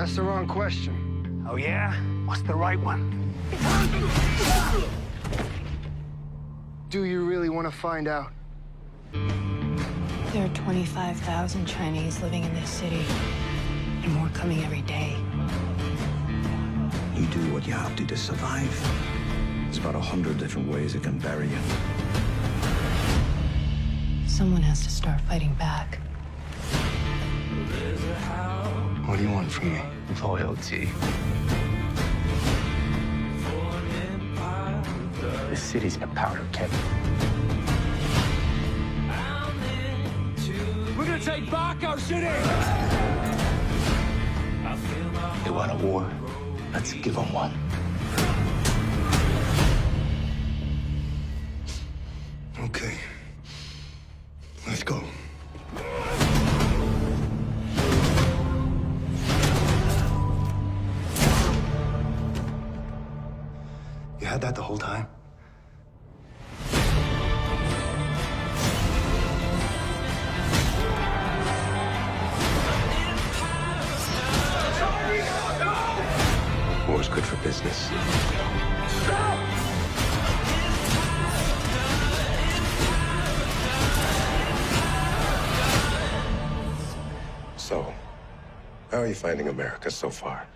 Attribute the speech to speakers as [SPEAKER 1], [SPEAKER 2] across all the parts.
[SPEAKER 1] That's the wrong question.
[SPEAKER 2] Oh yeah? What's the right one?
[SPEAKER 1] Do you really want to find out?
[SPEAKER 3] There are 25,000 Chinese living in this city, and more coming every day.
[SPEAKER 4] You do what you have to survive. There's about 100 different ways it can bury you.
[SPEAKER 3] Someone has to start fighting back.
[SPEAKER 1] What do you want from me?
[SPEAKER 2] Loyalty. This city's a powder keg. We're gonna take back our city! They want a war. Let's give them one.
[SPEAKER 1] Okay. Let's go. You had that the whole time?
[SPEAKER 4] War's good for business. So, how are you finding America so far?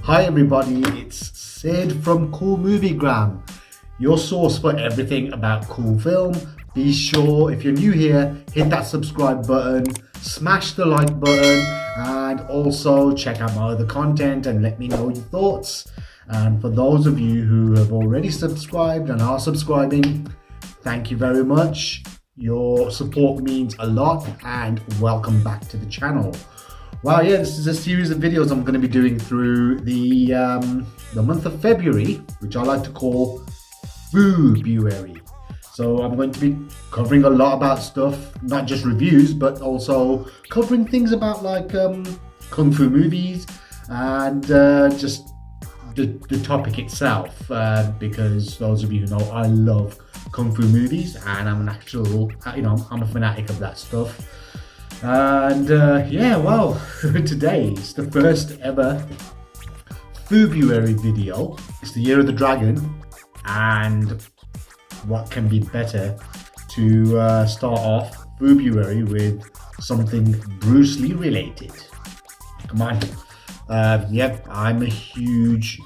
[SPEAKER 5] Hi everybody, it's Sid from Cool Moviegram, your source for everything about cool film. Be sure, if you're new here, hit that subscribe button, smash the like button, and also check out my other content and let me know your thoughts. And for those of you who have already subscribed and are subscribing, thank you very much. Your support means a lot, and welcome back to the channel. Wow, yeah, this is a series of videos I'm going to be doing through the month of February, which I like to call FU-BRUARY. So I'm going to be covering a lot about stuff, not just reviews, but also covering things about like kung fu movies and just the topic itself. Because those of you who know, I love kung fu movies, and I'm an actual, I'm a fanatic of that stuff. And yeah, well, today is the first ever FU-BRUARY video. It's the Year of the Dragon, and what can be better to start off FU-BRUARY with something Bruce Lee related. Come on. Yep, I'm a huge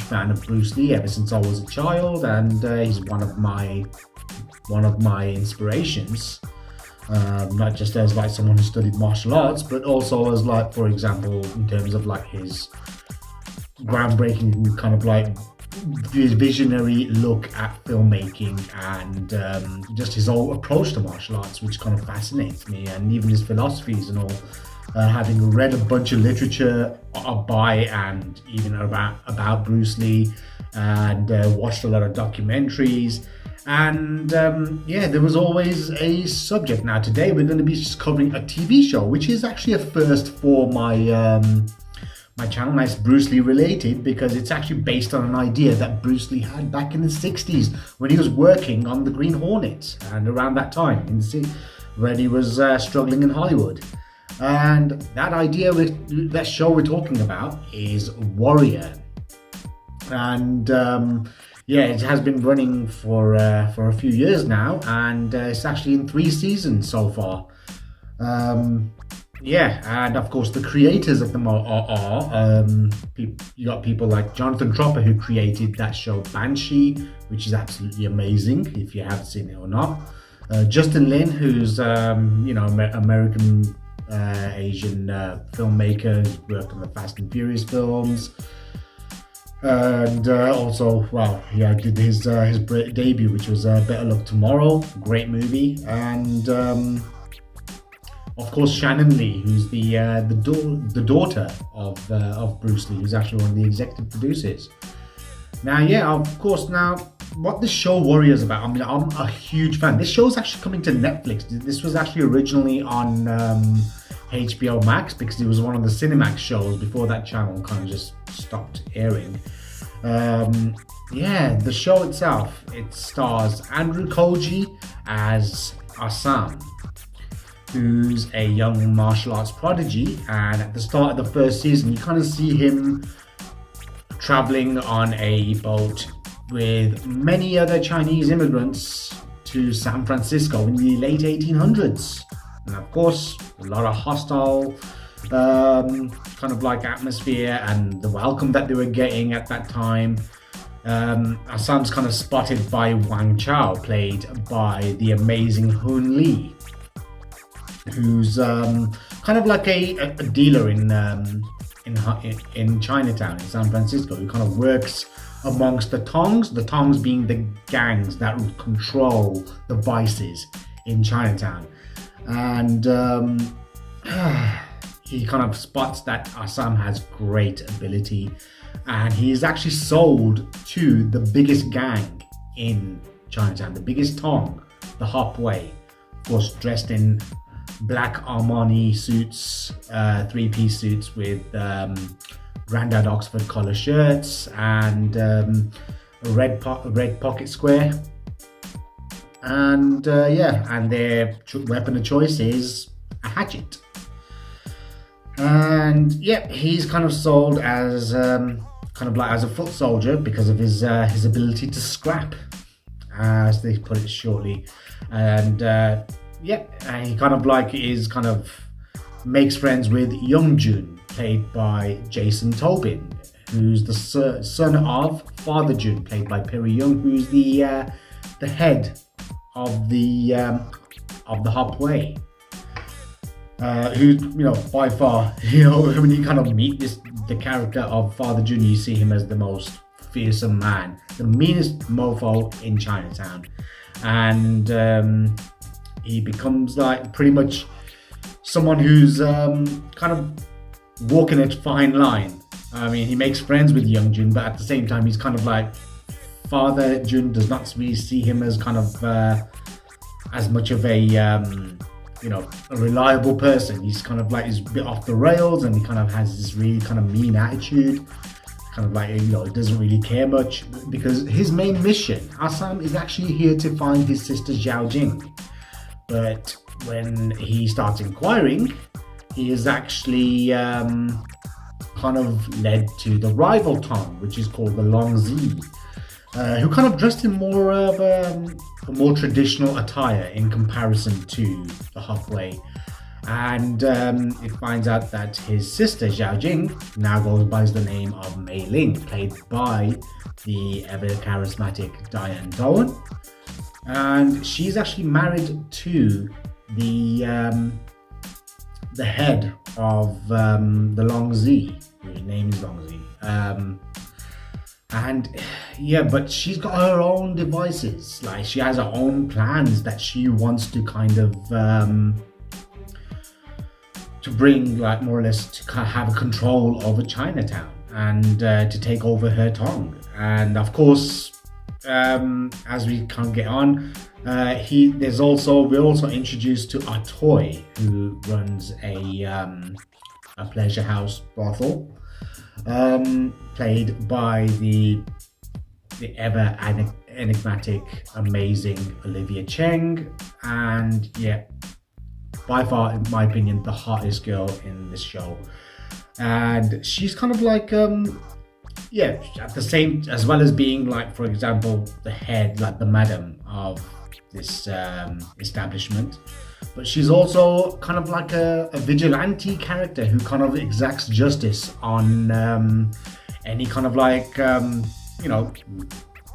[SPEAKER 5] fan of Bruce Lee ever since I was a child, and he's one of my inspirations. Not just as like someone who studied martial arts, but also as like, for example, in terms of like his groundbreaking kind of like visionary look at filmmaking, and just his whole approach to martial arts, which kind of fascinates me, and even his philosophies and all. Having read a bunch of literature by and even about Bruce Lee, and watched a lot of documentaries, and yeah, there was always a subject. Now today we're going to be just covering a TV show, which is actually a first for my my channel. Nice Bruce Lee related, because it's actually based on an idea that Bruce Lee had back in the 60s when he was working on the Green Hornet, and around that time when he was struggling in Hollywood. And that idea, that show we're talking about, is Warrior. And yeah, it has been running for a few years now, and it's actually in 3 seasons so far. Yeah, and of course the creators of them are you got people like Jonathan Tropper, who created that show Banshee, which is absolutely amazing if you haven't seen it or not. Justin Lin, who's American Asian filmmaker, who's worked on the Fast and Furious films, and also, well, yeah, did his debut, which was Better Luck Tomorrow, great movie, and of course Shannon Lee, who's the daughter of Bruce Lee, who's actually one of the executive producers. Now, yeah, of course, now what this show Warrior is about, I mean, I'm a huge fan. This show's actually coming to Netflix. This was actually originally on HBO Max, because it was one of the Cinemax shows before that channel kind of just stopped airing. Yeah, the show itself, it stars Andrew Koji as Assam. who's a young martial arts prodigy, and at the start of the first season you kind of see him traveling on a boat with many other Chinese immigrants to San Francisco in the late 1800s. And of course, a lot of hostile kind of like atmosphere and the welcome that they were getting at that time. Assam's kind of spotted by Wang Chao, played by the amazing Hun Lee, who's kind of like a dealer in Chinatown in San Francisco, who kind of works amongst the Tongs being the gangs that control the vices in Chinatown. And he kind of spots that Assam has great ability, and he is actually sold to the biggest gang in Chinatown, the biggest Tong, the Hop Way, of course dressed in black Armani suits, three-piece suits with Grandad Oxford collar shirts and a red pocket square. And and their weapon of choice is a hatchet. And he's kind of sold as kind of like as a foot soldier because of his ability to scrap, as they put it shortly. And he kind of makes friends with Young Jun, played by Jason Tobin, who's the son of Father Jun, played by Perry Young, who's the head of the Hop Way. Who, by far, when you kind of meet the character of Father Jun, you see him as the most fearsome man, the meanest mofo in Chinatown, and he becomes like pretty much someone who's kind of walking a fine line. I mean, he makes friends with Young Jun, but at the same time, he's kind of like Father Jun does not really see him as kind of as much of a a reliable person. He's kind of like, he's a bit off the rails, and he kind of has this really kind of mean attitude, kind of like, he doesn't really care much, because his main mission, Assam, is actually here to find his sister Zhao Jing. But when he starts inquiring, he is actually kind of led to the rival Tong, which is called the Long Zi, who kind of dressed in more of a more traditional attire in comparison to the Hop Way. And it finds out that his sister Zhao Jing now goes by the name of Mei Ling, played by the ever charismatic Diane Doan, and she's actually married to the head of the Long Zi, whose name is Long Zi. But she's got her own devices. Like, she has her own plans that she wants to kind of to bring, like, more or less to kind of have control over Chinatown and to take over her Tong. And of course, as we kind of get on, we're also introduced to Atoy, who runs a pleasure house brothel, played by the ever enigmatic, amazing Olivia Cheng, and by far, in my opinion, the hottest girl in this show. And she's kind of like at the same, as well as being like, for example, the head, like the madam of this establishment, but she's also kind of like a vigilante character who kind of exacts justice on any kind of like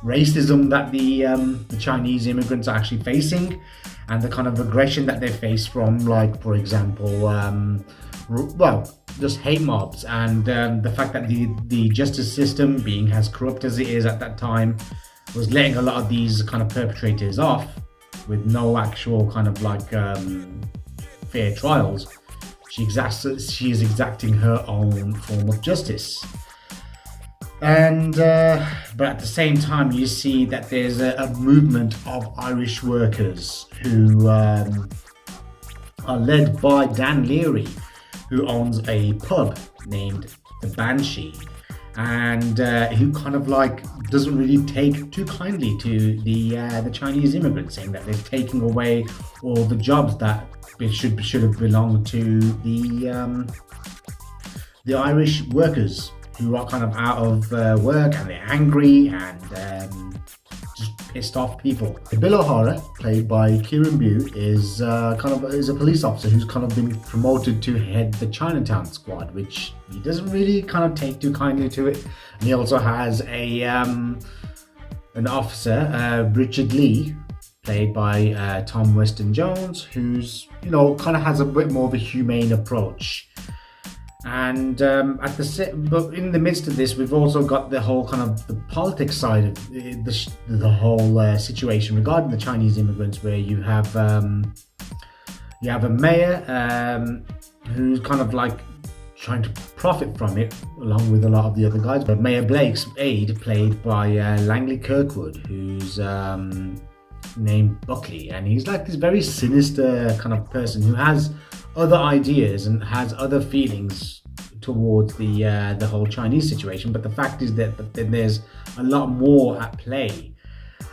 [SPEAKER 5] racism that the Chinese immigrants are actually facing, and the kind of aggression that they face from, like, for example, just hate mobs, and the fact that the justice system, being as corrupt as it is at that time, was letting a lot of these kind of perpetrators off with no actual kind of like fair trials. She is exacting her own form of justice. And but at the same time, you see that there's a movement of Irish workers who are led by Dan Leary, who owns a pub named the Banshee. and who kind of like doesn't really take too kindly to the Chinese immigrants, saying that they're taking away all the jobs that should have belonged to the Irish workers, who are kind of out of work, and they're angry and just pissed off people. Bill O'Hara, played by Kieran Bew, is a police officer who's kind of been promoted to head the Chinatown squad, which he doesn't really kind of take too kindly to it. And he also has an officer, Richard Lee, played by Tom Weston Jones, who's kind of has a bit more of a humane approach. And but in the midst of this, we've also got the whole kind of the politics side of the whole situation regarding the Chinese immigrants, where you have a mayor who's kind of like trying to profit from it, along with a lot of the other guys. But Mayor Blake's aide, played by Langley Kirkwood, who's named Buckley, and he's like this very sinister kind of person who has other ideas and has other feelings towards the whole Chinese situation. But the fact is that there's a lot more at play,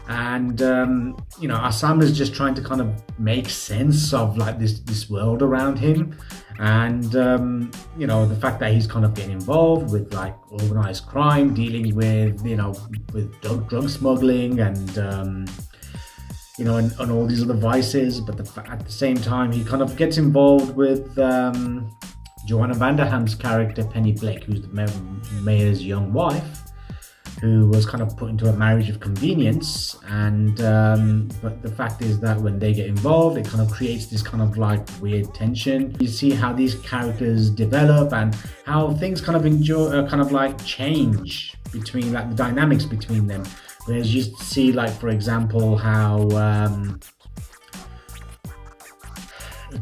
[SPEAKER 5] and Assam is just trying to kind of make sense of like this world around him, and the fact that he's kind of getting involved with like organized crime, dealing with drug smuggling and and all these other vices. But at the same time, he kind of gets involved with Joanna Vanderham's character, Penny Blake, who's the mayor's young wife, who was kind of put into a marriage of convenience. And but the fact is that when they get involved, it kind of creates this kind of like weird tension. You see how these characters develop and how things kind of change between like the dynamics between them. Whereas you see, like, for example, how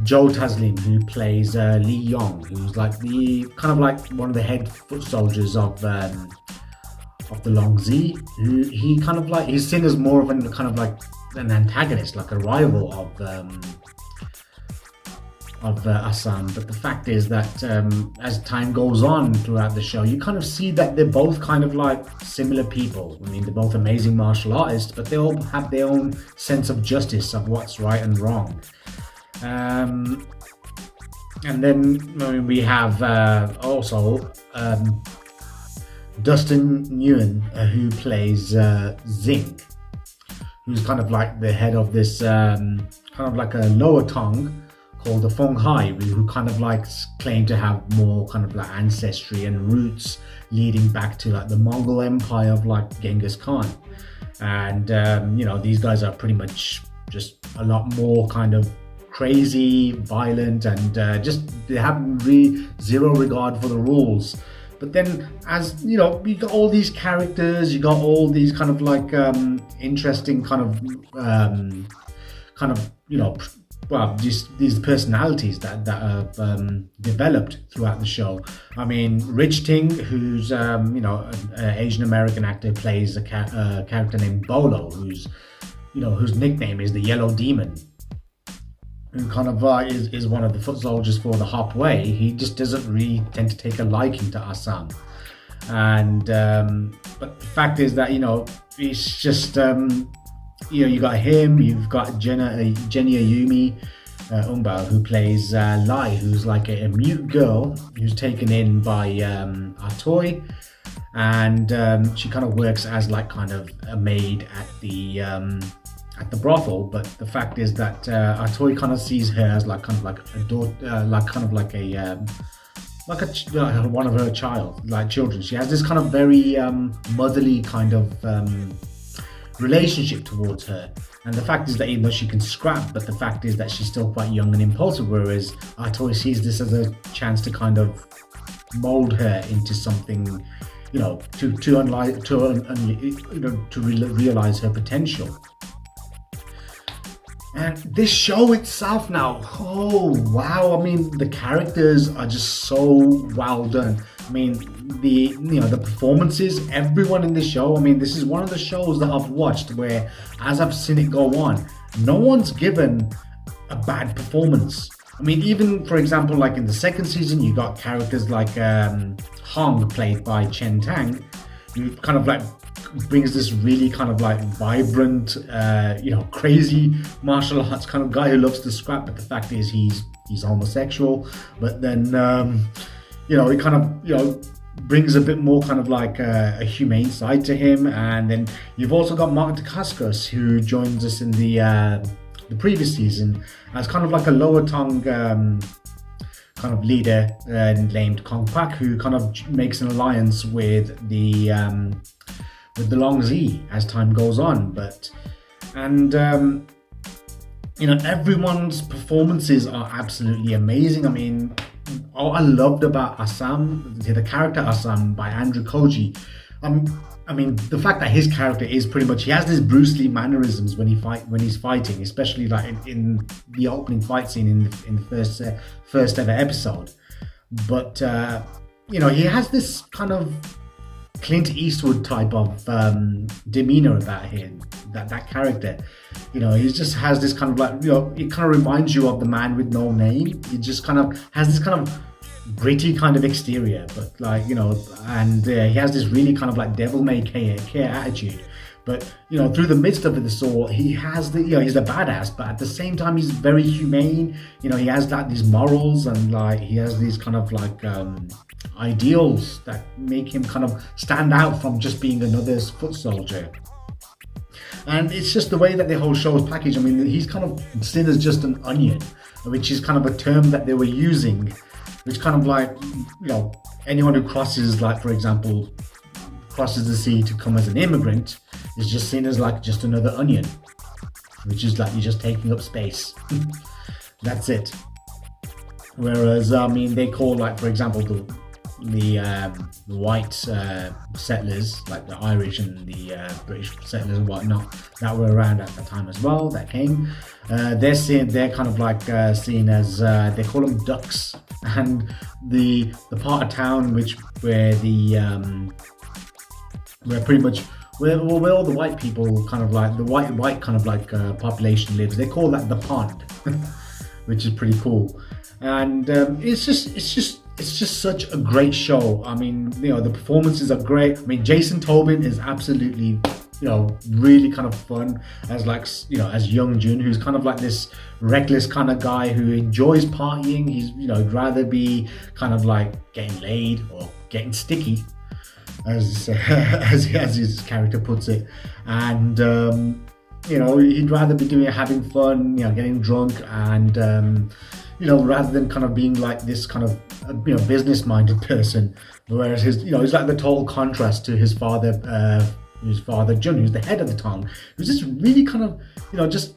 [SPEAKER 5] Joe Taslim, who plays Lee Yong, who's like one of the head foot soldiers of the Long Z, who he's seen as more of an antagonist, like a rival of Assam. But the fact is that as time goes on throughout the show, you kind of see that they're both kind of like similar people. I mean, they're both amazing martial artists, but they all have their own sense of justice of what's right and wrong. And then we have also Dustin Nguyen, who plays Zing, who's kind of like the head of this kind of like a lower tongue called the Fong Hai, who kind of like claim to have more kind of like ancestry and roots leading back to like the Mongol Empire of like Genghis Khan. And these guys are pretty much just a lot more kind of crazy, violent, and they have really zero regard for the rules. But then, as you got all these characters, you got all these kind of like interesting just these personalities that have developed throughout the show. I mean, Rich Ting, who's an Asian American actor, plays a character named Bolo, whose nickname is the Yellow Demon, who kind of is one of the foot soldiers for the Hop Way. He just doesn't really tend to take a liking to Assam, and but the fact is that it's just you got him, you've got Jenny Ayumi Umbao, who plays Lai, who's like a mute girl who's taken in by Atoy, and she kind of works as like kind of a maid at the brothel. But the fact is that Atoy kind of sees her as like kind of like a daughter, one of her children. She has this kind of very motherly kind of relationship towards her. And the fact is that even though she can scrap, but the fact is that she's still quite young and impulsive, whereas Atoy sees this as a chance to kind of mold her into something, to realize her potential. And this show itself now, oh wow, I mean, the characters are just so well done. I mean, the performances, everyone in this show, I mean, this is one of the shows that I've watched where, as I've seen it go on, no one's given a bad performance. I mean, even for example, like in the second season, you got characters like Hong, played by Chen Tang, who kind of like brings this really kind of like vibrant, crazy martial arts kind of guy who loves to scrap. But the fact is, he's homosexual. But then, he kind of, brings a bit more kind of like a humane side to him. And then you've also got Mark Dacascos, who joins us in the previous season as kind of like a lower tongue kind of leader named Kong Pak, who kind of makes an alliance with the Long Z as time goes on. Everyone's performances are absolutely amazing. I mean, all I loved about Assam, the character Assam by Andrew Koji, I mean, the fact that his character is pretty much, he has this Bruce Lee mannerisms when he's fighting, especially like in the opening fight scene in the first ever episode. But he has this kind of Clint Eastwood type of demeanor about him, that character. He just has this kind of like, it kind of reminds you of The Man with No Name. He just kind of has this kind of gritty kind of exterior, but like, and he has this really kind of like devil-may-care attitude. But through the midst of this all, he has he's a badass, but at the same time he's very humane. He has like these morals, and like he has these kind of like ideals that make him kind of stand out from just being another foot soldier. And it's just the way that the whole show is packaged. I mean, he's kind of seen as just an onion, which is kind of a term that they were using, which kind of like, anyone who crosses, like, for example, crosses the sea to come as an immigrant is just seen as like just another onion, which is like you're just taking up space. That's it. Whereas, I mean, they call, like, for example, the white settlers, like the Irish and the British settlers and whatnot that were around at the time as well, that came, they're kind of like seen as, they call them ducks. And the part of town where all the white people kind of like, the white kind of like population lives, they call that the pond, which is pretty cool. And it's just such a great show. I mean, the performances are great. I mean, Jason Tobin is absolutely, really kind of fun as like, as Young Jun, who's kind of like this reckless kind of guy who enjoys partying. He's, he'd rather be kind of like getting laid or getting sticky, as his character puts it. And, he'd rather be having fun, getting drunk, and, rather than kind of being like this kind of, business-minded person. Whereas he's like the total contrast to his father, Jun, who's the head of the town, who's just really kind of, just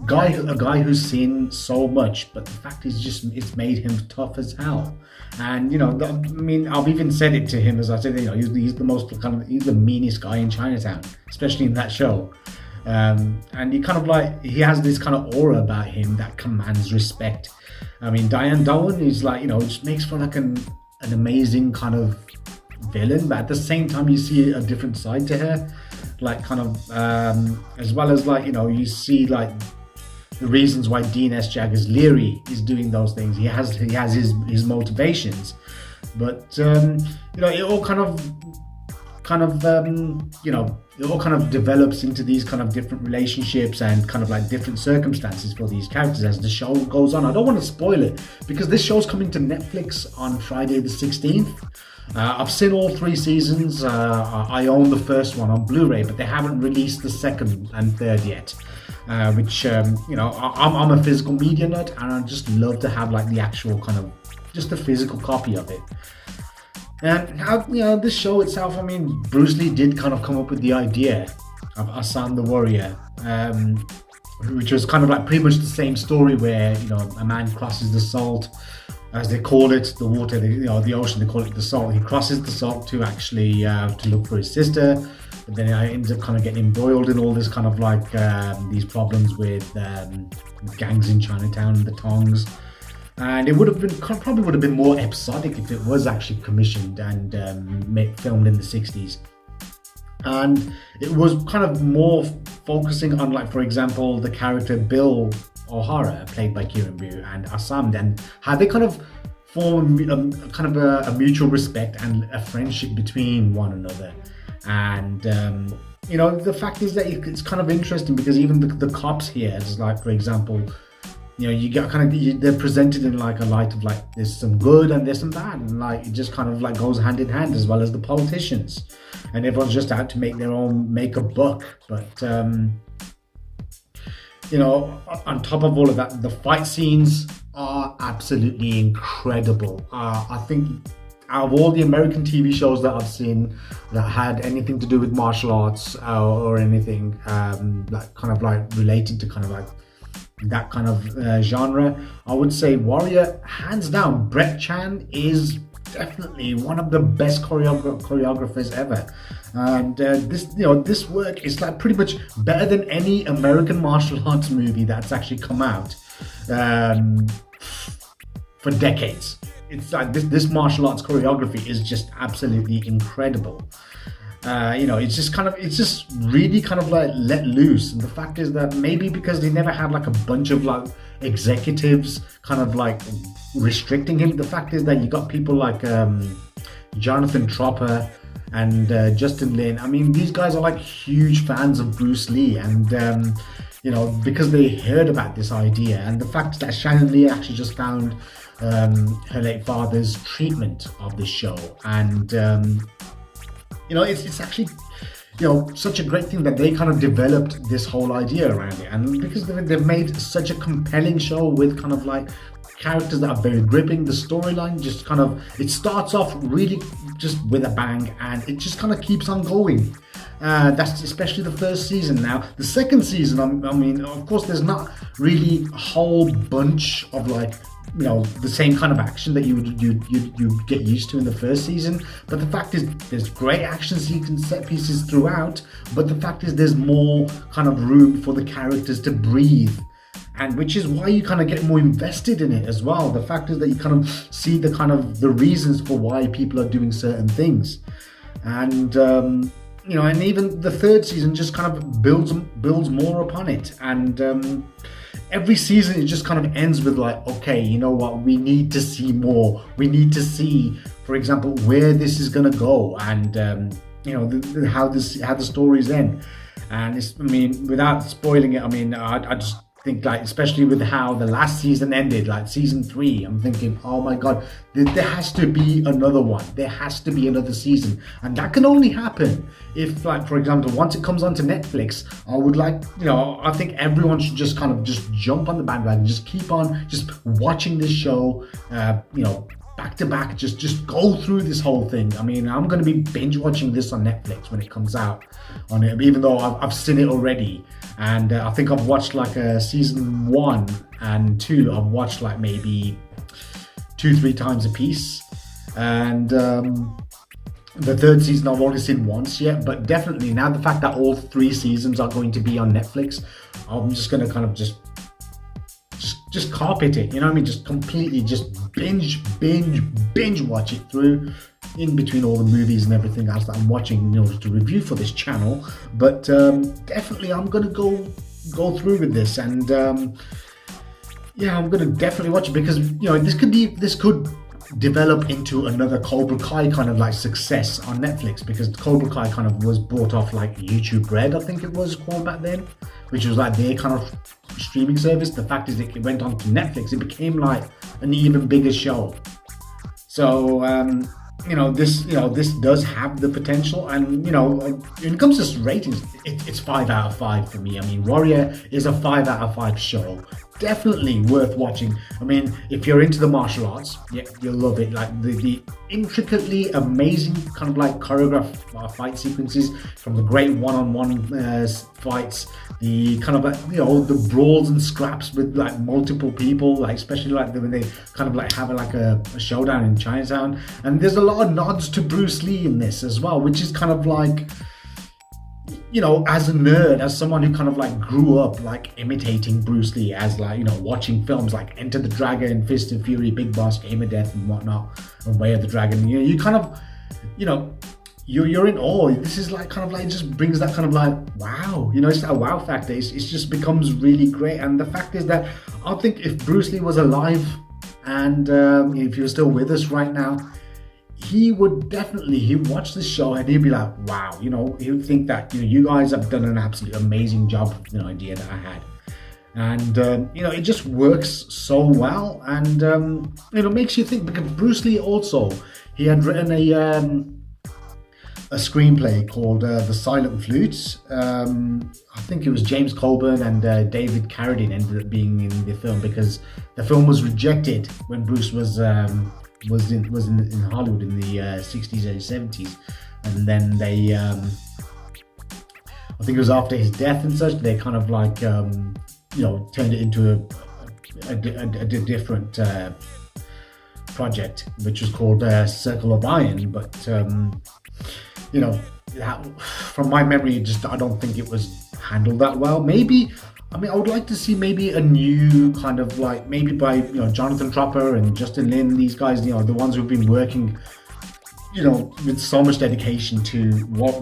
[SPEAKER 5] a guy who's seen so much, but the fact is it's made him tough as hell. And, I've even said it to him, as I said, he's the most he's the meanest guy in Chinatown, especially in that show. And he kind of like, he has this kind of aura about him that commands respect. I mean, Diane Dowan is like, just makes for like an amazing kind of villain, but at the same time you see a different side to her, like kind of as well as like, you see like the reasons why Dean S. Jaggers Leary is doing those things. He has his motivations, but it all kind of it all kind of develops into these kind of different relationships and kind of like different circumstances for these characters as the show goes on. I don't want to spoil it because this show's coming to Netflix on Friday the 16th. I've seen all 3 seasons. I own the first one on Blu-ray, but they haven't released the second and third yet. Which, I'm a physical media nut, and I just love to have like the actual kind of, just a physical copy of it. And how, this show itself, I mean, Bruce Lee did kind of come up with the idea of Assam the Warrior, which was kind of like pretty much the same story where, a man crosses the salt, as they call it, the water, the ocean, they call it the salt. He crosses the salt to actually, to look for his sister, but then he ends up kind of getting embroiled in all this kind of like, these problems with gangs in Chinatown, the Tongs. And it probably would have been more episodic if it was actually commissioned and filmed in the 60s. And it was kind of more focusing on, like, for example, the character Bill O'Hara, played by Kieran Bew, and Assam, and how they kind of form kind of a mutual respect and a friendship between one another. And you know, the fact is that it's kind of interesting because even the cops here, it's like, for example, you know, you get kind of, they're presented in like a light of like there's some good and there's some bad, and like it just kind of like goes hand in hand, as well as the politicians, and everyone's just out to make a buck. But you know, on top of all of that, the fight scenes are absolutely incredible. I think out of all the American TV shows that I've seen that had anything to do with martial arts or anything like kind of like related to kind of like that kind of genre, I would say Warrior, hands down. Brett Chan is definitely one of the best choreographers ever, and this work is like pretty much better than any American martial arts movie that's actually come out for decades. It's like this martial arts choreography is just absolutely incredible. You know, it's just really kind of like let loose. And the fact is that maybe because they never had like a bunch of like executives kind of like restricting him, the fact is that you got people like Jonathan Tropper and Justin Lin. I mean, these guys are like huge fans of Bruce Lee, and you know, because they heard about this idea, and the fact that Shannon Lee actually just found her late father's treatment of the show, and you know, it's actually, you know, such a great thing that they kind of developed this whole idea around it, and because they've made such a compelling show with kind of like characters that are very gripping. The storyline just kind of, it starts off really just with a bang, and it just kind of keeps on going. That's especially the first season. Now the second season, I mean, of course there's not really a whole bunch of like, you know, the same kind of action that you get used to in the first season, but the fact is there's great action sequence, set pieces throughout, but the fact is there's more kind of room for the characters to breathe, and which is why you kind of get more invested in it as well. The fact is that you kind of see the reasons for why people are doing certain things, and you know, and even the third season just kind of builds more upon it, and every season it just kind of ends with like, okay, you know what, we need to see more. We need to see, for example, where this is gonna go, and you know, how the stories end. And it's, I mean, without spoiling it, I mean, I just think like, especially with how the last season ended, like season 3, I'm thinking, oh my god, there has to be another one. There has to be another season, and that can only happen if, like, for example, once it comes onto Netflix, I would like, you know, I think everyone should just kind of just jump on the bandwagon, just keep on just watching this show, you know, back to back, just go through this whole thing. I mean, I'm going to be binge watching this on Netflix when it comes out on it, even though I've seen it already. And I think I've watched like season 1 and 2, I've watched like maybe 2-3 times a piece. And the third season I've only seen once yet, but definitely now the fact that all 3 seasons are going to be on Netflix, I'm just going to kind of just carpet it, you know what I mean? Just completely just binge watch it through, in between all the movies and everything else that I'm watching in order to review for this channel. But definitely I'm gonna go through with this, and yeah, I'm gonna definitely watch it, because, you know, this could develop into another Cobra Kai kind of like success on Netflix, because Cobra Kai kind of was bought off like YouTube Red, I think it was called back then, which was like their kind of streaming service. The fact is it went on to Netflix, it became like an even bigger show. So you know, this does have the potential, and, you know, when it comes to ratings, it's 5 out of 5 for me. I mean, Warrior is a 5 out of 5 show. Definitely worth watching. I mean, if you're into the martial arts, yeah, you'll love it. Like the intricately amazing kind of like choreographed fight sequences, from the great one-on-one fights, the kind of like, you know, the brawls and scraps with like multiple people, like especially like when they kind of like have like a showdown in Chinatown. And there's a lot of nods to Bruce Lee in this as well, which is kind of like, you know, as a nerd, as someone who kind of like grew up like imitating Bruce Lee, as like, you know, watching films like Enter the Dragon, Fist of Fury, Big Boss, Game of Death and whatnot, and Way of the Dragon, you know, you kind of, you know, you're in awe. This is like kind of like, just brings that kind of like, wow, you know, it's that wow factor. It's just becomes really great. And the fact is that I think if Bruce Lee was alive and if he was still with us right now, he would definitely, he'd watch this show and he'd be like, wow, you know, he would think that, you know, you guys have done an absolute amazing job with the idea that I had. And, you know, it just works so well. And, you know, makes you think, because Bruce Lee also, he had written a screenplay called The Silent Flute. I think it was James Coburn and David Carradine ended up being in the film, because the film was rejected when Bruce was in Hollywood in the 60s and 70s, and then they I think it was after his death and such, they kind of like you know, turned it into a different project, which was called Circle of Iron. But you know, from my memory, just I don't think it was handled that well. Maybe, I mean, I would like to see maybe a new kind of like, maybe by, you know, Jonathan Tropper and Justin Lin, these guys, you know, the ones who've been working, you know, with so much dedication to War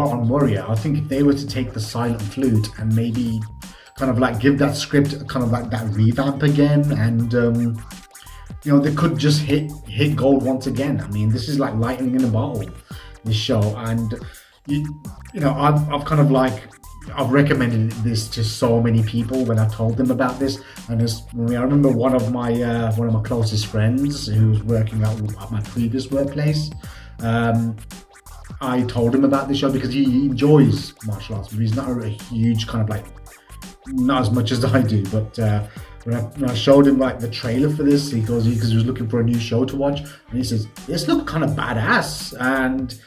[SPEAKER 5] on Warrior. I think if they were to take The Silent Flute and maybe kind of like give that script kind of like that revamp again, and you know, they could just hit gold once again. I mean, this is like lightning in a bottle, this show. And you know, I've kind of like, I've recommended this to so many people when I told them about this. And I remember one of my closest friends who was working at my previous workplace, I told him about this show because he enjoys martial arts, but he's not a huge kind of like, not as much as I do. But when I showed him like the trailer for this, because he was looking for a new show to watch, and he says, this looked kind of badass. And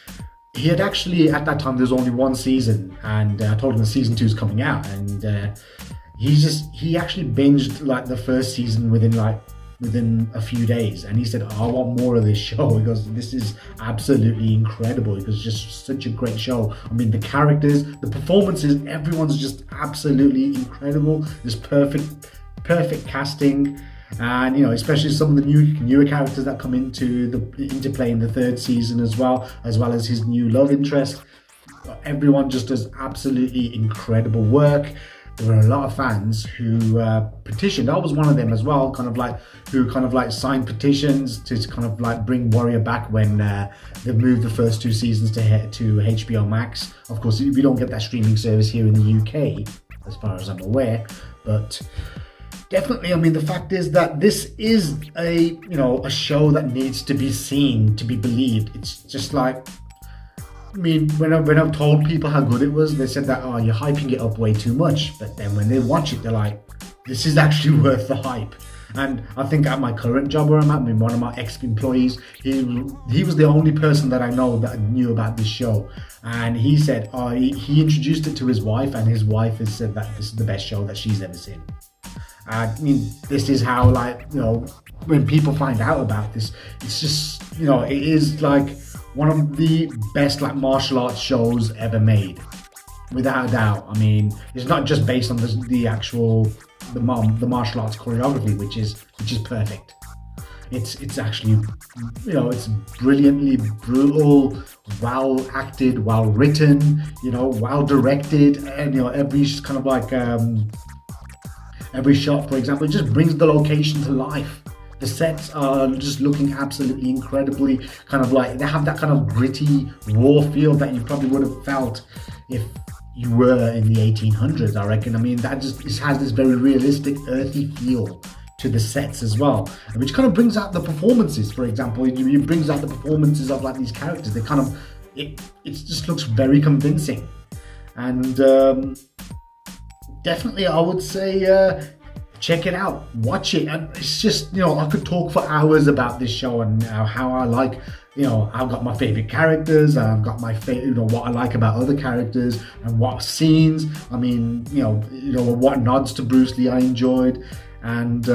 [SPEAKER 5] he had actually, at that time, there's only one season, and I told him the season 2 is coming out, and he actually binged like the first season within a few days, and he said, oh, I want more of this show. He goes, this is absolutely incredible. It was just such a great show. I mean, the characters, the performances, everyone's just absolutely incredible. There's perfect casting. And, you know, especially some of the newer characters that come into play in the 3rd season, as well as his new love interest. Everyone just does absolutely incredible work. There were a lot of fans who petitioned. I was one of them as well, who signed petitions to kind of like bring Warrior back when they moved the first 2 seasons to HBO Max. Of course, we don't get that streaming service here in the UK, as far as I'm aware, but definitely, I mean, the fact is that this is a show that needs to be seen to be believed. It's just like, I mean, when I've told people how good it was, they said that, oh, you're hyping it up way too much. But then when they watch it, they're like, this is actually worth the hype. And I think at my current job where I'm at, I mean, one of my ex-employees, he was the only person that I know that knew about this show. And he said, he introduced it to his wife, and his wife has said that this is the best show that she's ever seen. I mean, this is how, like, you know, when people find out about this, it's just, you know, it is like one of the best like martial arts shows ever made, without a doubt. I mean, it's not just based on the martial arts choreography, which is perfect. It's actually, you know, it's brilliantly brutal, well acted, well written, you know, well directed, and you know, every kind of like every shot, for example, it just brings the location to life. The sets are just looking absolutely incredibly kind of like, they have that kind of gritty, raw feel that you probably would have felt if you were in the 1800s, I reckon. I mean, that just, it has this very realistic, earthy feel to the sets as well, which kind of brings out the performances. For example, it brings out the performances of like these characters. They kind of, it just looks very convincing. And definitely, I would say check it out, watch it. And it's just, you know, I could talk for hours about this show and how I like, you know, I've got my favorite characters, I've got my favorite, you know, what I like about other characters and what scenes. I mean, you know what nods to Bruce Lee I enjoyed, and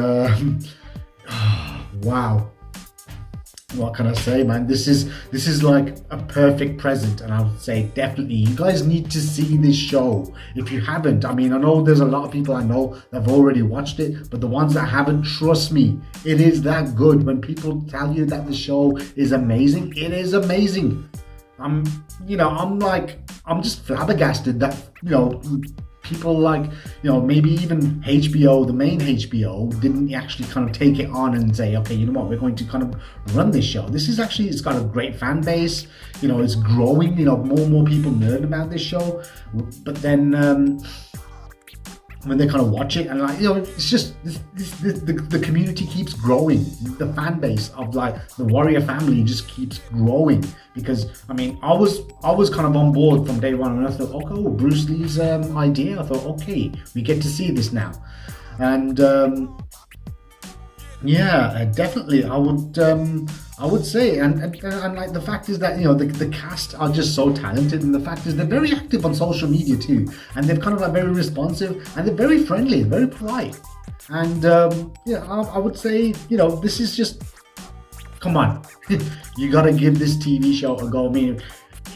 [SPEAKER 5] wow. What can I say, man? This is like a perfect present, and I would say definitely you guys need to see this show if you haven't. I mean, I know there's a lot of people I know that have already watched it, but the ones that haven't, trust me, it is that good. When people tell you that the show is amazing, it is amazing. I'm just flabbergasted that, people like, maybe even HBO, the main HBO, didn't actually kind of take it on and say, okay, you know what, we're going to kind of run this show. This is actually, it's got a great fan base, it's growing, more and more people learn about this show. But then when they kind of watch it and it's just the community keeps growing. The fan base of like the Warrior family just keeps growing, because I was kind of on board from day one, and I thought, okay, Bruce Lee's idea. I thought, okay, we get to see this now, and yeah, definitely, I would say, and like the fact is that the cast are just so talented, and the fact is they're very active on social media too, and they're kind of like very responsive, and they're very friendly, very polite, and yeah, I would say this is just, come on, you gotta give this TV show a go. I mean,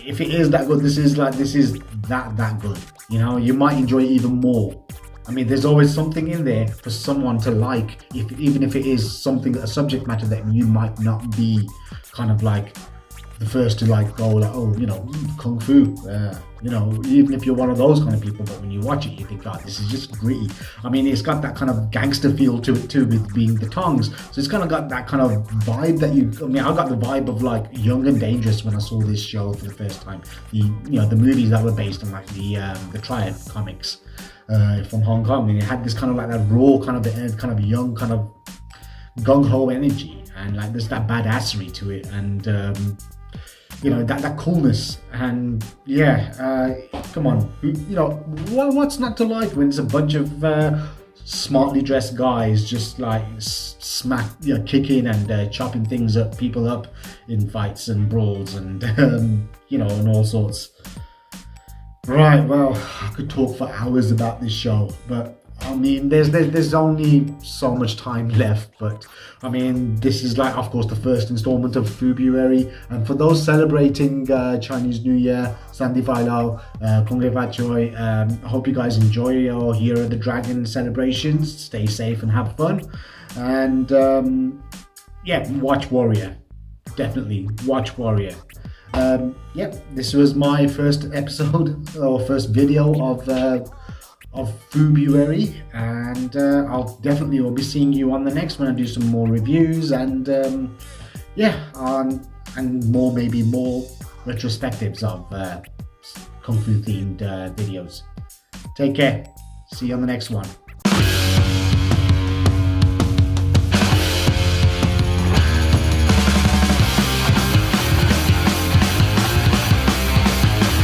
[SPEAKER 5] if it is that good, this is that good. You might enjoy it even more. I mean, there's always something in there for someone to like, even if it is a subject matter that you might not be kind of like the first to like go like, oh, kung fu, even if you're one of those kind of people, but when you watch it, you think, God, this is just gritty. I mean, it's got that kind of gangster feel to it too, with being the tongs. So it's kind of got that kind of vibe that I got the vibe of like Young and Dangerous when I saw this show for the first time. The movies that were based on like the Triad comics. From Hong Kong, and it had this kind of like that raw kind of young kind of gung-ho energy, and like there's that badassery to it, and that coolness, and yeah, come on, what's not to like when it's a bunch of smartly dressed guys just like kicking and chopping people up in fights and brawls, and and all sorts. Right, well, I could talk for hours about this show, but I mean, there's only so much time left. But I mean, this is like, of course, the first installment of FU-BRUARY, and for those celebrating Chinese New Year, Sandy Fai Lao, Kongre Fat Choi, I hope you guys enjoy your Year of the Dragon celebrations. Stay safe and have fun, and yeah, watch Warrior. Definitely watch Warrior. This was my first episode or first video of FU-BRUARY, and I'll definitely will be seeing you on the next one and do some more reviews, and and maybe more retrospectives of Kung Fu themed videos. Take care. See you on the next one.